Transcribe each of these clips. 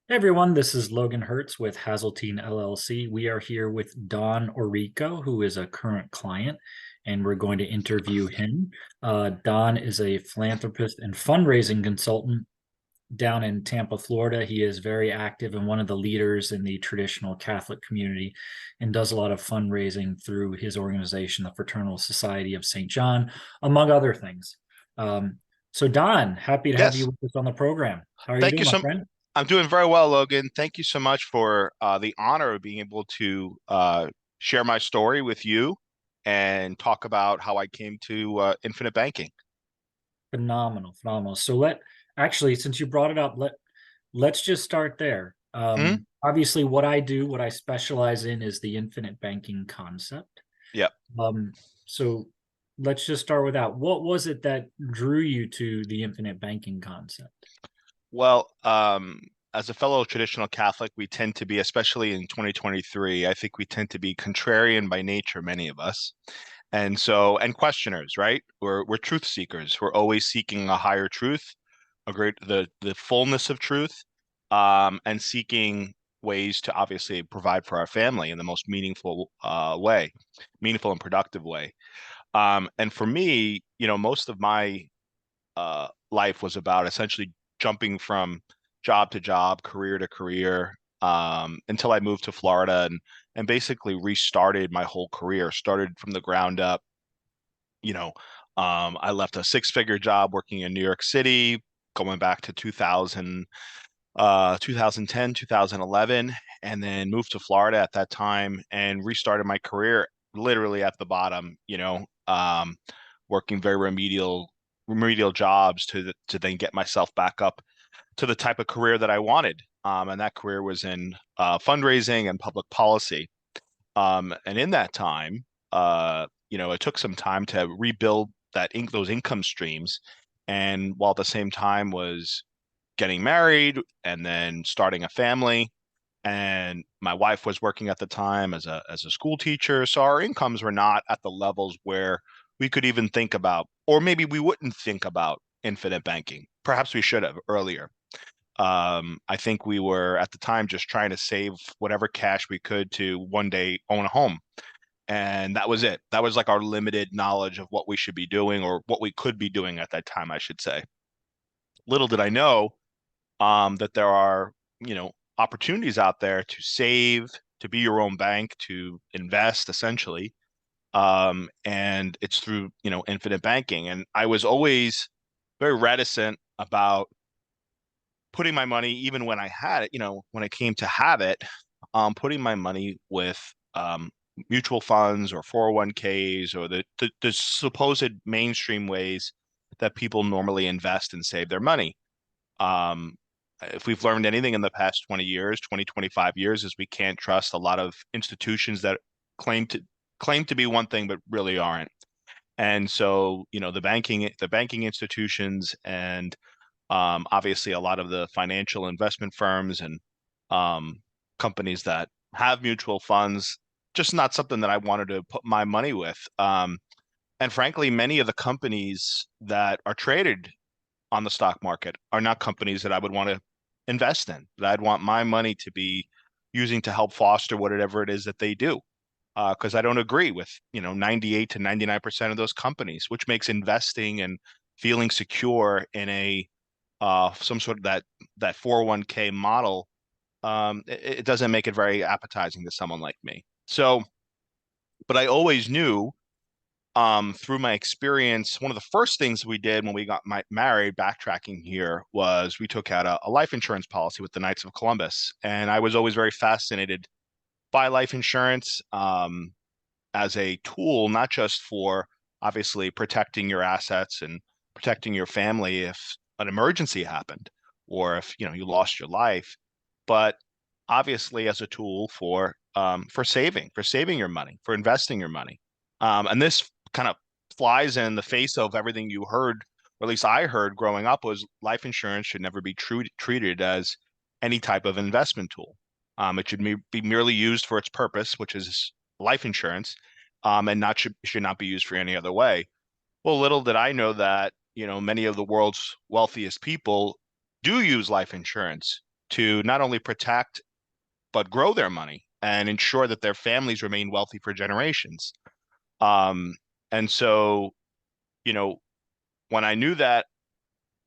Hey everyone, this is Logan Hertz with Hazeltine LLC. We are here with Don Orrico, who is a current client, and we're going to interview him. Don is a philanthropist and fundraising consultant down in Tampa, Florida. He is very active and one of the leaders in the traditional Catholic community and does a lot of fundraising through his organization, the Fraternal Society of St. John, among other things. So, Don, happy to have you Yes, with us on the program. How are you thank you doing, my so. friend? I'm doing very well, Logan. Thank you so much for the honor of being able to share my story with you and talk about how I came to infinite banking. Phenomenal, phenomenal. So actually, since you brought it up, let's just start there. Hmm. Obviously, what I do, what I specialize in is the infinite banking concept. Yeah. Um, so let's just start with that. What was it that drew you to the infinite banking concept? Well, as a fellow traditional Catholic, we tend to be, especially in 2023, I think we tend to be contrarian by nature, many of us. And questioners, right? We're truth seekers. We're always seeking a higher truth, the fullness of truth, and seeking ways to obviously provide for our family in the most meaningful way, meaningful and productive way. And for me, most of my life was about essentially jumping from job to job, career to career, until I moved to Florida and basically restarted my whole career, started from the ground up. You know, I left a six-figure job working in New York City, going back to 2010, 2011, and then moved to Florida at that time and restarted my career literally at the bottom, working very remedial jobs to then get myself back up to the type of career that I wanted. And that career was in fundraising and public policy. And in that time, it took some time to rebuild those income streams. And while at the same time was getting married and then starting a family, and my wife was working at the time as a school teacher, so our incomes were not at the levels where we could even think about, or maybe we wouldn't think about infinite banking. Perhaps we should have earlier. I think we were at the time just trying to save whatever cash we could to one day own a home. And that was it. That was like our limited knowledge of what we should be doing or what we could be doing at that time, I should say. Little did I know that there are, opportunities out there to save, to be your own bank, to invest essentially. And it's through, infinite banking. And I was always very reticent about putting my money, even when I had it, when it came to have it, putting my money with mutual funds or 401ks or the supposed mainstream ways that people normally invest and save their money. Um, if we've learned anything in the past 20 years, 20, 25 years, is we can't trust a lot of institutions that claim to claim to be one thing but really aren't. And so, the banking institutions and obviously a lot of the financial investment firms and um, companies that have mutual funds, just not something that I wanted to put my money with. And frankly, many of the companies that are traded on the stock market are not companies that I would want to invest in, that I'd want my money to be using to help foster whatever it is that they do. Because I don't agree with, 98 to 99% of those companies, which makes investing and feeling secure in a some sort of that 401k model, it doesn't make it very appetizing to someone like me. So, but I always knew through my experience, one of the first things we did when we got married, backtracking here, was we took out a life insurance policy with the Knights of Columbus. And I was always very fascinated by life insurance as a tool, not just for obviously protecting your assets and protecting your family if an emergency happened or if you lost your life, but obviously as a tool for saving your money, for investing your money. And this kind of flies in the face of everything you heard, or at least I heard growing up, was life insurance should never be treated as any type of investment tool. It should be merely used for its purpose, which is life insurance, and not should not be used for any other way. Well, little did I know that many of the world's wealthiest people do use life insurance to not only protect but grow their money and ensure that their families remain wealthy for generations. Um, and so, you know, when I knew that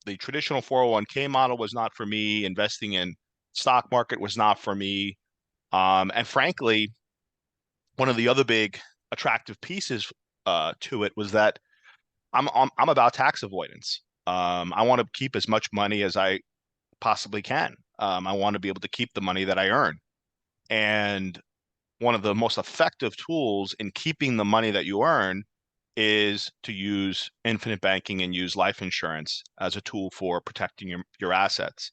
the traditional 401k model was not for me, investing in stock market was not for me, and frankly, one of the other big attractive pieces to it was that I'm about tax avoidance. I want to keep as much money as I possibly can. I want to be able to keep the money that I earn. And one of the most effective tools in keeping the money that you earn is to use infinite banking and use life insurance as a tool for protecting your assets.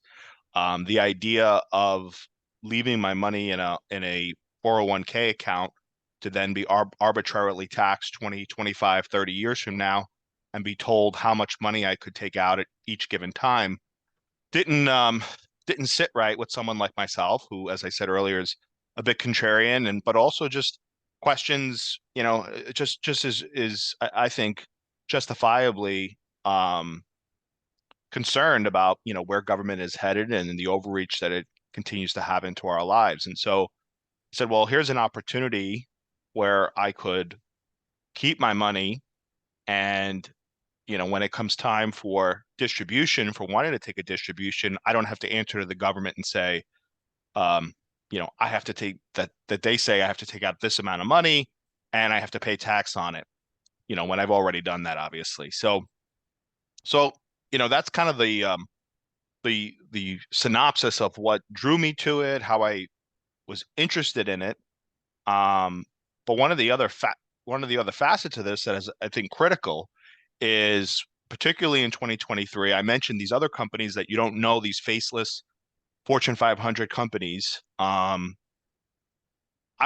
The idea of leaving my money in a 401k account to then be arbitrarily taxed 20, 25, 30 years from now and be told how much money I could take out at each given time didn't didn't sit right with someone like myself, who, as I said earlier, is a bit contrarian and but also just questions, just is I think justifiably um, concerned about where government is headed and the overreach that it continues to have into our lives. And so I said, well, here's an opportunity where I could keep my money and when it comes time for distribution, for wanting to take a distribution, I don't have to answer to the government and say, um, I have to take that they say I have to take out this amount of money and I have to pay tax on it, when I've already done that, obviously. So, that's kind of the synopsis of what drew me to it, how I was interested in it. Um, but one of the other facets of this that is, I think, critical is particularly in 2023. I mentioned these other companies that you don't know, these faceless Fortune 500 companies. I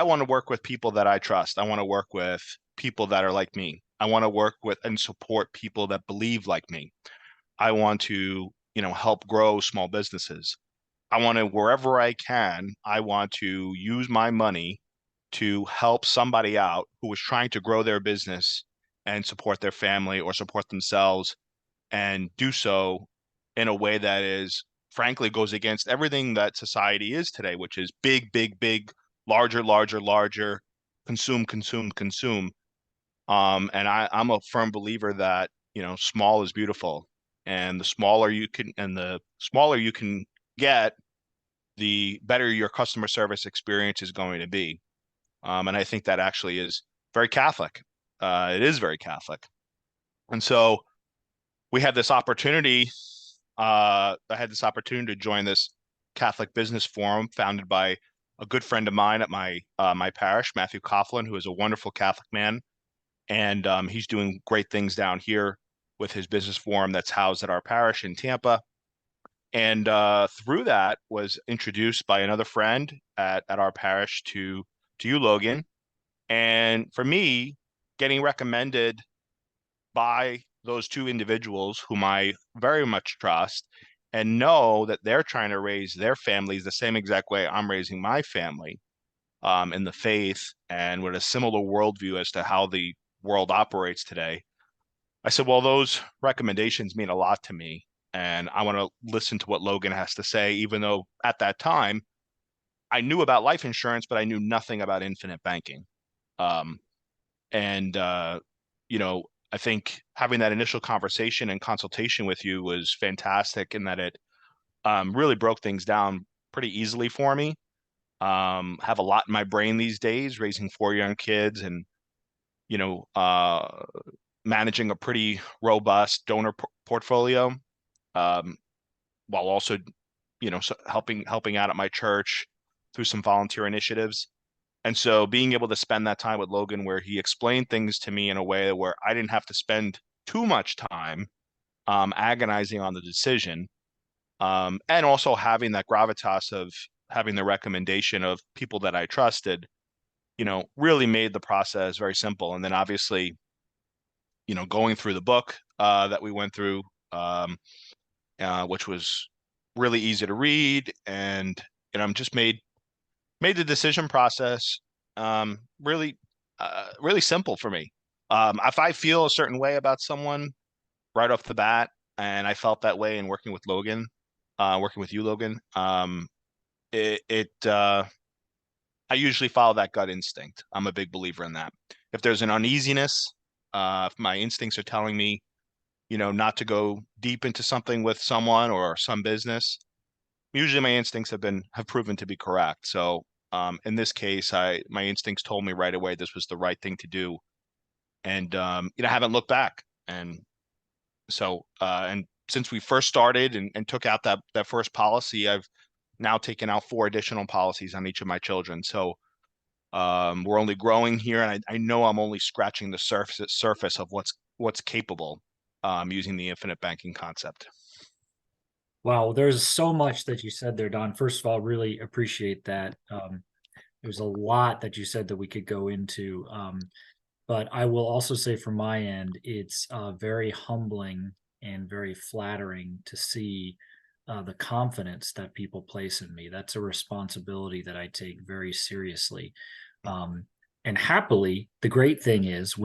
want to work with people that I trust. I want to work with people that are like me. I want to work with and support people that believe like me. I want to, help grow small businesses. I want to, wherever I can, I want to use my money to help somebody out who is trying to grow their business and support their family or support themselves and do so in a way that is frankly goes against everything that society is today, which is big, big, big, larger, larger, larger, consume, consume, consume. And I'm a firm believer that, small is beautiful. And the smaller you can get, the better your customer service experience is going to be. And I think that actually is very Catholic. It is very Catholic. And so we had this opportunity. I had this opportunity to join this Catholic business forum founded by a good friend of mine at my parish, Matthew Coughlin, who is a wonderful Catholic man, and he's doing great things down here with his business forum that's housed at our parish in Tampa. And through that was introduced by another friend at our parish to you, Logan. And for me, getting recommended by those two individuals whom I very much trust and know that they're trying to raise their families the same exact way I'm raising my family, in the faith and with a similar worldview as to how the world operates today. I said, well, those recommendations mean a lot to me. And I want to listen to what Logan has to say, even though at that time I knew about life insurance, but I knew nothing about infinite banking. Um, and you know, I think having that initial conversation and consultation with you was fantastic in that it really broke things down pretty easily for me. Have a lot in my brain these days, raising four young kids and you know, managing a pretty robust donor portfolio, um, while also, so helping out at my church through some volunteer initiatives. And so being able to spend that time with Logan where he explained things to me in a way where I didn't have to spend too much time agonizing on the decision, and also having that gravitas of having the recommendation of people that I trusted, really made the process very simple. And then obviously, going through the book that we went through, um, which was really easy to read, and just made the decision process really really simple for me. If I feel a certain way about someone right off the bat, and I felt that way in working with Logan, working with you, Logan. It, it I usually follow that gut instinct. I'm a big believer in that. If there's an uneasiness, if my instincts are telling me, not to go deep into something with someone or some business, usually my instincts have proven to be correct. So in this case, my instincts told me right away this was the right thing to do, and I haven't looked back. And so and since we first started and took out that first policy, I've now taken out 4 additional policies on each of my children. So we're only growing here, and I know I'm only scratching the surface of what's capable using the infinite banking concept. Wow, there's so much that you said there, Don. First of all, really appreciate that. There's a lot that you said that we could go into. But I will also say from my end, it's very humbling and very flattering to see the confidence that people place in me. That's a responsibility that I take very seriously. Um, and happily, the great thing is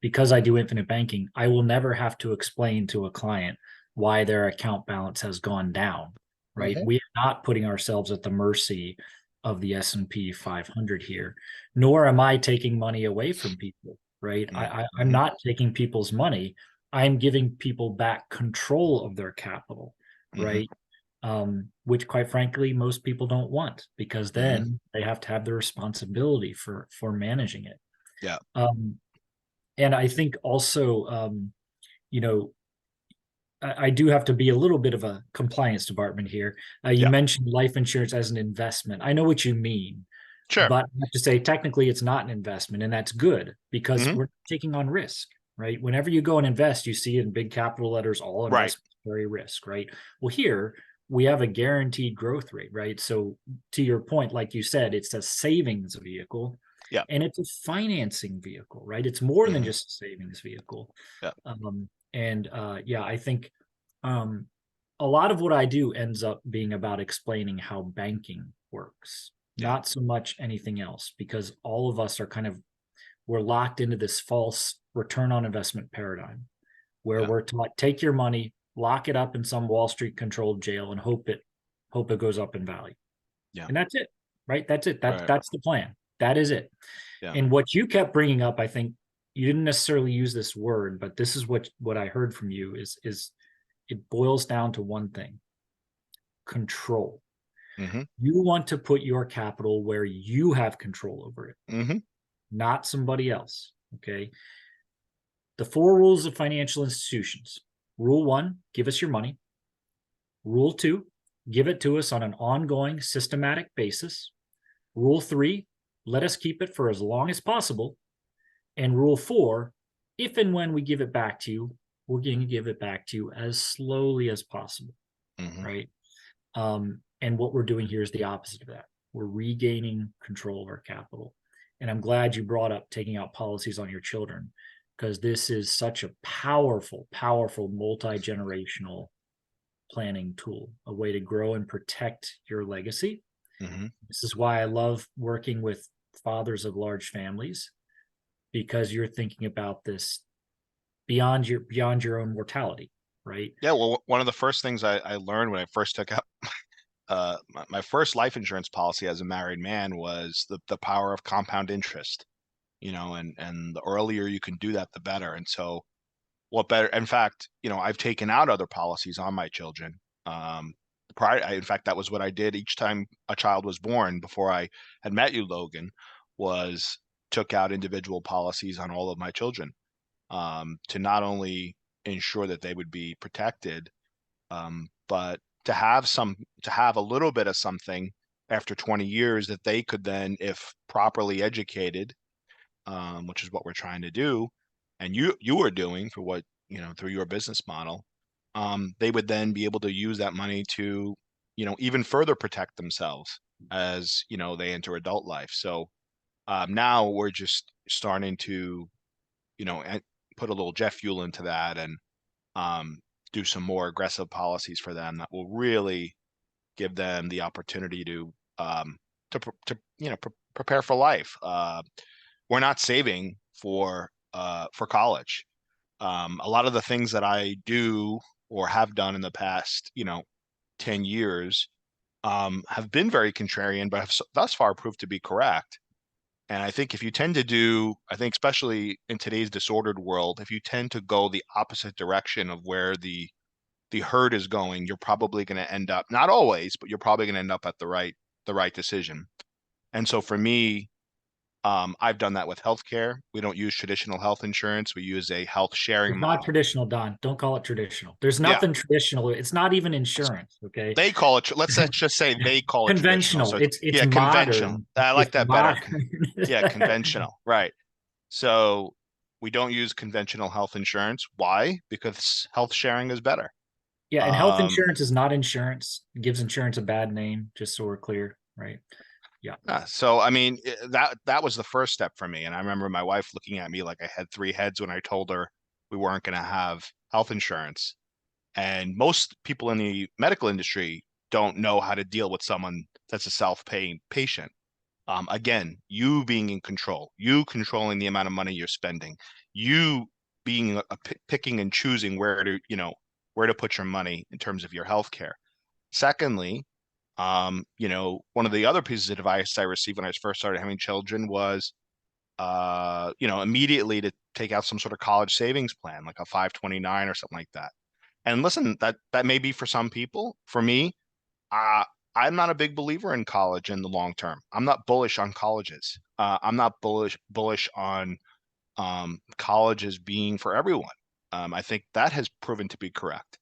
because I do infinite banking, I will never have to explain to a client why their account balance has gone down, right? Mhm. We are not putting ourselves at the mercy of the S&P 500 here, nor am I taking money away from people, right? I'm Mm-hmm. not taking people's money. I'm giving people back control of their capital, Mm-hmm. right? Which quite frankly, most people don't want, because Mm-hmm. then they have to have the responsibility for managing it. Yeah. Um, and I think also, you know, I do have to be a little bit of a compliance department here. You Yeah. mentioned life insurance as an investment. I know what you mean, Sure. but I have to say, technically, it's not an investment, and that's good because Mm-hmm. we're taking on risk, right? Whenever you go and invest, you see in big capital letters, all Right. investments carry risk, right? Well, here we have a guaranteed growth rate, right? So, to your point, like you said, it's a savings vehicle Yeah. and it's a financing vehicle, right? It's more than Mm-hmm. just a savings vehicle. Yeah. And yeah, I think um, a lot of what I do ends up being about explaining how banking works, Yeah. not so much anything else, because all of us are we're locked into this false return on investment paradigm where Yeah. we're taught take your money, lock it up in some Wall Street controlled jail, and hope it goes up in value. Yeah. And that's it, right? That's it. Right. That's the plan. That is it. Yeah. And what you kept bringing up, I think you didn't necessarily use this word, but this is what I heard from you is it boils down to one thing: control. Mm-hmm. You want to put your capital where you have control over it, Mm-hmm. not somebody else. Okay. The 4 rules of financial institutions. Rule 1, give us your money. Rule 2, give it to us on an ongoing systematic basis. Rule 3, let us keep it for as long as possible. And rule 4, if and when we give it back to you, we're going to give it back to you as slowly as possible, Mm-hmm. right? And what we're doing here is the opposite of that. We're regaining control of our capital. And I'm glad you brought up taking out policies on your children, because this is such a powerful, powerful multi-generational planning tool, a way to grow and protect your legacy. Mm-hmm. This is why I love working with fathers of large families, because you're thinking about this beyond your own mortality, right? Yeah. Well, one of the first things I learned when I first took out my first life insurance policy as a married man was the power of compound interest. And the earlier you can do that, the better. And so, what better? In fact, I've taken out other policies on my children. In fact, that was what I did each time a child was born before I had met you, Logan, was took out individual policies on all of my children, to not only ensure that they would be protected, but to have a little bit of something after 20 years that they could then, if properly educated, which is what we're trying to do, and you are doing for what through your business model, they would then be able to use that money to even further protect themselves as they enter adult life. So now we're just starting to put a little jet fuel into that, and um, do some more aggressive policies for them that will really give them the opportunity to prepare for life. We're not saving for college. A lot of the things that I do or have done in the past, 10 years have been very contrarian, but have thus far proved to be correct. And I think if you tend to do, I think especially in today's disordered world, if you tend to go the opposite direction of where the herd is going, you're probably going to end up, not always, but you're probably going to end up at the right decision. And so for me, I've done that with healthcare. We don't use traditional health insurance. We use a health sharing It's not model. traditional, Don. Don't call it traditional. There's Yeah, nothing traditional. It's not even insurance. Okay. they call it, let's just say they call it traditional. Conventional. So It's yeah, conventional. modern. I like It's that better. modern. Yeah, conventional. Right. So we don't use conventional health insurance. Why? Because health sharing is better. Yeah, and health Um, insurance is not insurance. It gives insurance a bad name, just so we're clear, right? Yeah. so I mean that was the first step for me. And I remember my wife looking at me like I had three heads when I told her we weren't going to have health insurance. And most people in the medical industry don't know how to deal with someone that's a self-paying patient. Again, you being in control, you controlling the amount of money you're spending, you being picking and choosing where to put your money in terms of your health care. Secondly, one of the other pieces of advice I received when I first started having children was, immediately to take out some sort of college savings plan, like a 529 or something like that. And listen, that may be for some people. For me, uh, I'm not a big believer in college in the long term. I'm not bullish on colleges. I'm not bullish on colleges being for everyone. I think that has proven to be correct.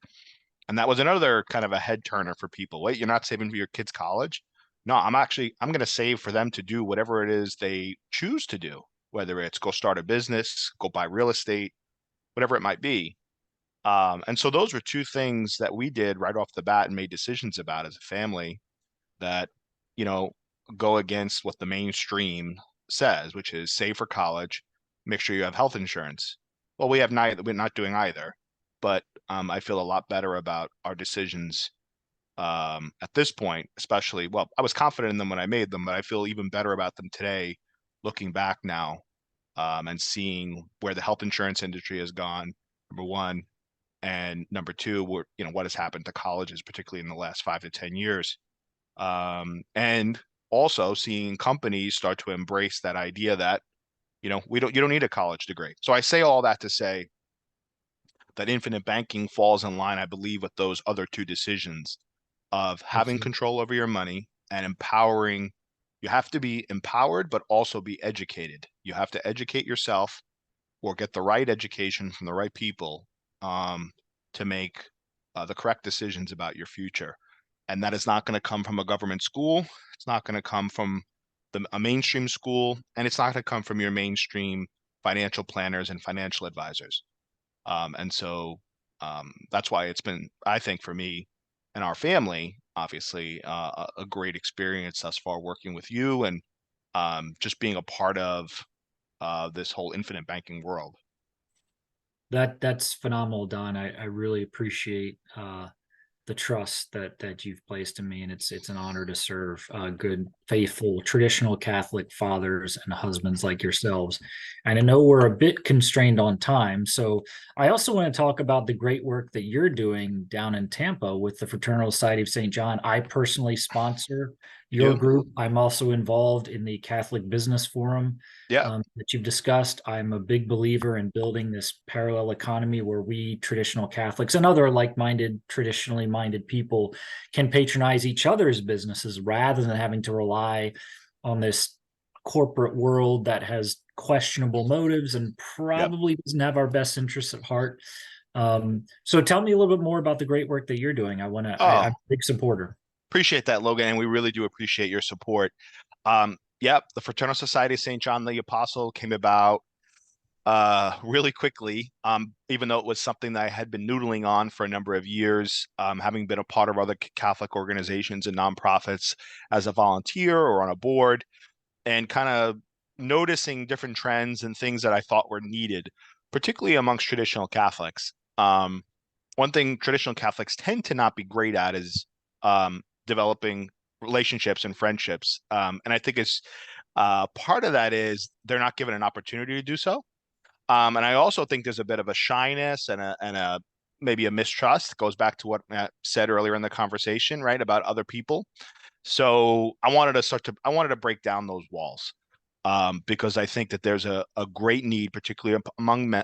And that was another kind of a head turner for people. Wait, you're not saving for your kids' college? No, I'm going to save for them to do whatever it is they choose to do, whether it's go start a business, go buy real estate, whatever it might be. And so those were two things that we did right off the bat and made decisions about as a family that, you know, go against what the mainstream says, which is save for college, make sure you have health insurance. Well, we have neither, we're not doing either, but I feel a lot better about our decisions at this point, especially, well, I was confident in them when I made them, but I feel even better about them today, looking back now and seeing where the health insurance industry has gone, number one, and number two, what has happened to colleges, particularly in the last 5 to 10 years, and also seeing companies start to embrace that idea that you don't need a college degree. So I say all that to say that infinite banking falls in line, I believe, with those other two decisions of having Absolutely. control over your money and empowering. You have to be empowered, but also be educated. You have to educate yourself or get the right education from the right people um, to make the correct decisions about your future. And that is not going to come from a government school. It's not going to come from a mainstream school, and it's not going to come from your mainstream financial planners and financial advisors. And so that's why it's been, I think, for me and our family, obviously, a great experience thus far working with you and just being a part of this whole infinite banking world. That's phenomenal, Don. I really appreciate the trust that you've placed in me, and it's an honor to serve good, faithful, traditional Catholic fathers and husbands like yourselves. And I know we're a bit constrained on time, so I also want to talk about the great work that you're doing down in Tampa with the Fraternal Society of St. John. I personally sponsor your You? group. I'm also involved in the Catholic Business Forum Yeah. that you've discussed. I'm a big believer in building this parallel economy where we traditional Catholics and other like-minded, traditionally minded people can patronize each other's businesses rather than having to rely on this corporate world that has questionable motives and Yep. probably doesn't have our best interests at heart. So tell me a little bit more about the great work that you're doing. I'm Oh, a big supporter. appreciate that, Logan, and we really do appreciate your support. Yep, the Fraternal Society of St. John the Apostle came about really quickly, even though it was something that I had been noodling on for a number of years, having been a part of other Catholic organizations and nonprofits as a volunteer or on a board, and kind of noticing different trends and things that I thought were needed, particularly amongst traditional Catholics. One thing traditional Catholics tend to not be great at is developing relationships and friendships. And I think it's part of that is they're not given an opportunity to do so. And I also think there's a bit of a shyness and a maybe a mistrust. It goes back to what Matt said earlier in the conversation, right, about other people. So I wanted to break down those walls, because I think that there's a great need, particularly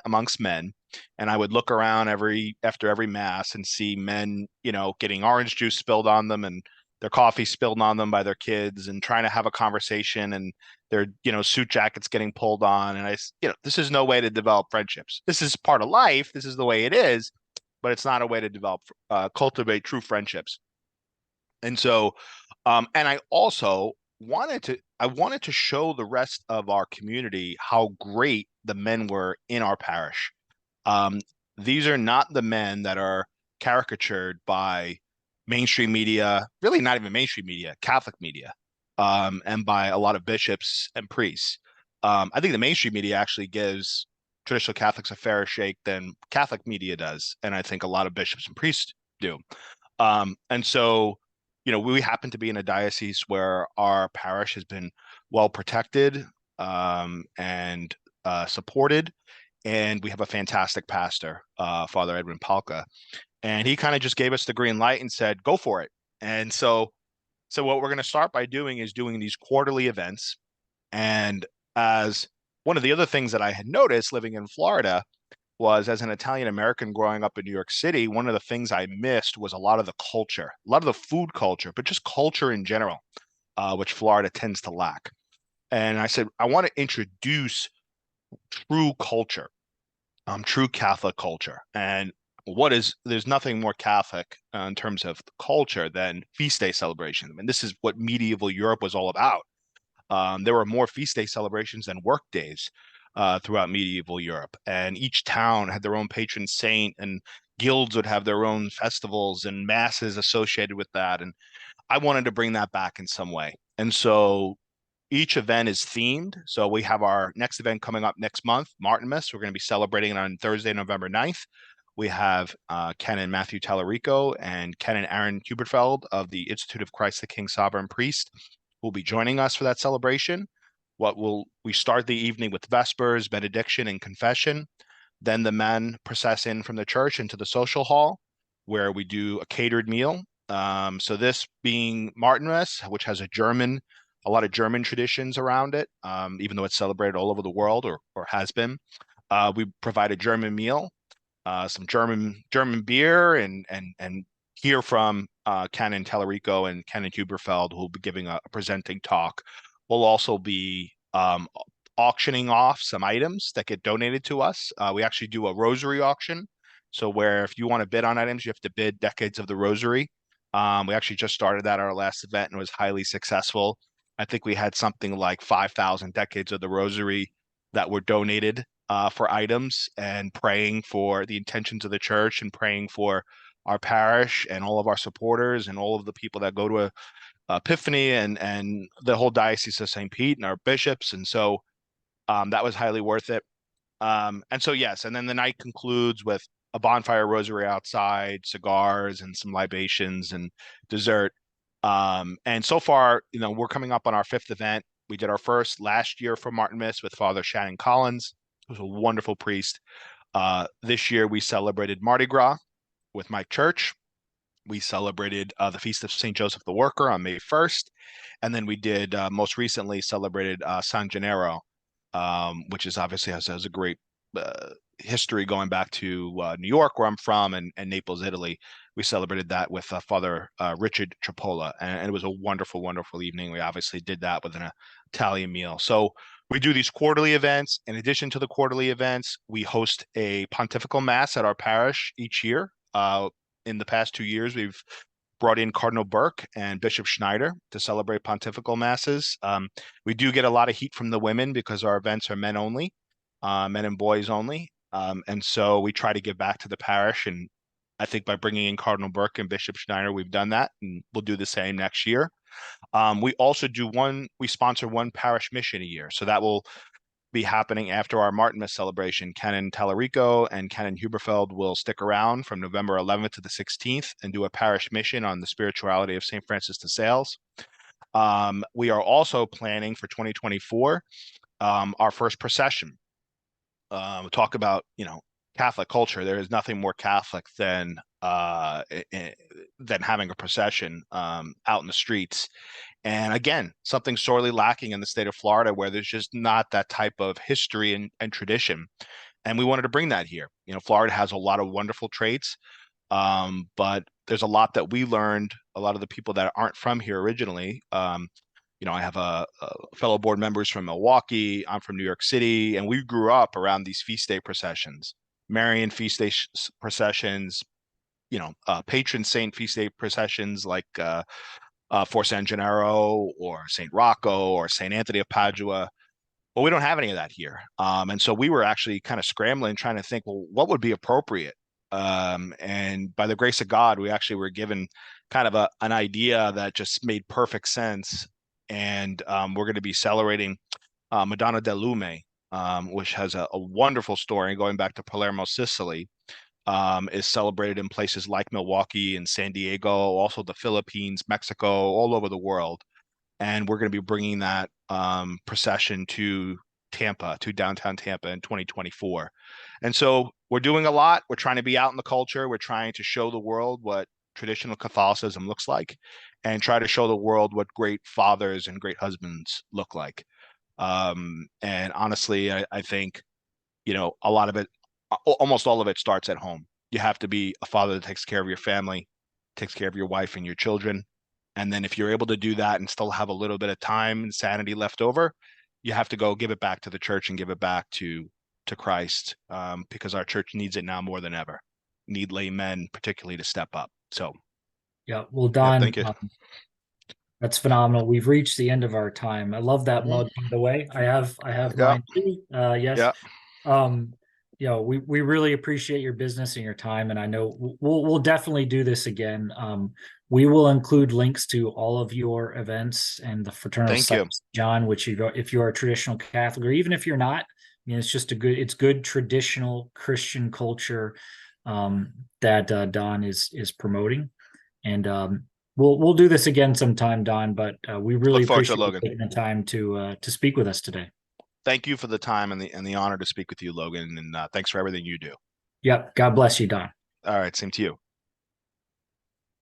amongst men. And I would look around after every mass and see men, getting orange juice spilled on them and their coffee spilled on them by their kids, and trying to have a conversation, and their, suit jackets getting pulled on. And this is no way to develop friendships. This is part of life. This is the way it is, but it's not a way to cultivate true friendships. And so, and I also wanted to show the rest of our community how great the men were in our parish. Um, these are not the men that are caricatured by mainstream media, really not even mainstream media, Catholic media, and by a lot of bishops and priests. I think the mainstream media actually gives traditional Catholics a fairer shake than Catholic media does, and I think a lot of bishops and priests do. And so, we happen to be in a diocese where our parish has been well protected, and supported. And we have a fantastic pastor, Father Edwin Palka. And he kind of just gave us the green light and said, go for it. And so what we're going to start by doing is doing these quarterly events. And as one of the other things that I had noticed living in Florida was, as an Italian American growing up in New York City, one of the things I missed was a lot of the culture, a lot of the food culture, but just culture in general, which Florida tends to lack. And I said, I want to introduce true culture, true Catholic culture. And there's nothing more Catholic, in terms of culture, than feast day celebration. I mean, this is what medieval Europe was all about. There were more feast day celebrations than work days, throughout medieval Europe. And each town had their own patron saint, and guilds would have their own festivals and masses associated with that. And I wanted to bring that back in some way. And so each event is themed. So we have our next event coming up next month, Martinmas. We're going to be celebrating it on Thursday, November 9th. We have Canon Matthew Tallarico and Canon Aaron Huberfeld of the Institute of Christ the King Sovereign Priest will be joining us for that celebration. We start the evening with Vespers, benediction, and confession. Then the men process in from the church into the social hall, where we do a catered meal. So this being Martinmas, which has a lot of German traditions around it, even though it's celebrated all over the world, or has been. We provide a German meal, some German beer, and hear from Canon Tellerico and Canon Huberfeld, who will be giving a presenting talk. We'll also be auctioning off some items that get donated to us. We actually do a rosary auction. So where if you want to bid on items, you have to bid decades of the rosary. We actually just started that at our last event and was highly successful. I think we had something like 5,000 decades of the rosary that were donated, for items, and praying for the intentions of the church, and praying for our parish and all of our supporters and all of the people that go to Epiphany, and the whole Diocese of St. Pete, and our bishops. And so, that was highly worth it. And so, yes, and then the night concludes with a bonfire rosary outside, cigars, and some libations and dessert. And so far, we're coming up on our fifth event. We did our first last year for Martinmas with Father Shannon Collins, who's a wonderful priest. This year we celebrated Mardi Gras with Mike Church. We celebrated the Feast of St. Joseph the Worker on May 1st. And then we did, most recently celebrated San Gennaro, which is obviously has a great history going back to New York, where I'm from, and Naples, Italy. We celebrated that with Father Richard Trappola, and it was a wonderful, wonderful evening. We obviously did that with an Italian meal. So we do these quarterly events. In addition to the quarterly events, we host a pontifical mass at our parish each year. In the past 2 years, we've brought in Cardinal Burke and Bishop Schneider to celebrate pontifical masses. We do get a lot of heat from the women because our events are men only, men and boys only. And so we try to give back to the parish. And I think by bringing in Cardinal Burke and Bishop Schneider, we've done that, and we'll do the same next year. We sponsor one parish mission a year. So that will be happening after our Martinmas celebration. Canon Tallarico and Canon Huberfeld will stick around from November 11th to the 16th and do a parish mission on the spirituality of St. Francis de Sales. We are also planning for 2024, our first procession. We'll talk about, Catholic culture. There is nothing more Catholic than having a procession out in the streets. And again, something sorely lacking in the state of Florida, where there's just not that type of history and tradition. And we wanted to bring that here. Florida has a lot of wonderful traits, but there's a lot that we learned. A lot of the people that aren't from here originally. I have a fellow board members from Milwaukee. I'm from New York City, and we grew up around these feast day processions, Marian feast day processions, patron saint feast day processions like for San Gennaro or Saint Rocco or Saint Anthony of Padua. Well, we don't have any of that here. And so we were actually kind of scrambling, trying to think, well, what would be appropriate? And by the grace of God, we actually were given kind of an idea that just made perfect sense. And we're going to be celebrating Madonna del Lume, which has a wonderful story going back to Palermo, Sicily. Is celebrated in places like Milwaukee and San Diego, also the Philippines, Mexico, all over the world. And we're going to be bringing that procession to Tampa, to downtown Tampa in 2024. And so we're doing a lot. We're trying to be out in the culture. We're trying to show the world what traditional Catholicism looks like, and try to show the world what great fathers and great husbands look like. And honestly, I think, a lot of it, almost all of it starts at home. You have to be a father that takes care of your family, takes care of your wife and your children. And then if you're able to do that and still have a little bit of time and sanity left over, you have to go give it back to the church and give it back to Christ, because our church needs it now more than ever. Need laymen particularly to step up. So, Yeah. Well, yeah, Don, thank you. that's phenomenal. We've reached the end of our time. I love that Mhm. mug, by the way. I have Yeah, mine too. Yes. yeah. Um, we really appreciate your business and your time, and I know we'll definitely do this again. We will include links to all of your events and the fraternal Thank you. sites, John, which if you're a traditional Catholic, or even if you're not, it's just it's good traditional Christian culture that Don is promoting. And we'll do this again sometime, Don. But we really Look forward to it, appreciate you Logan. taking the time to speak with us today. Thank you for the time and the honor to speak with you, Logan. And thanks for everything you do. Yep. God bless you, Don. All right, same to you.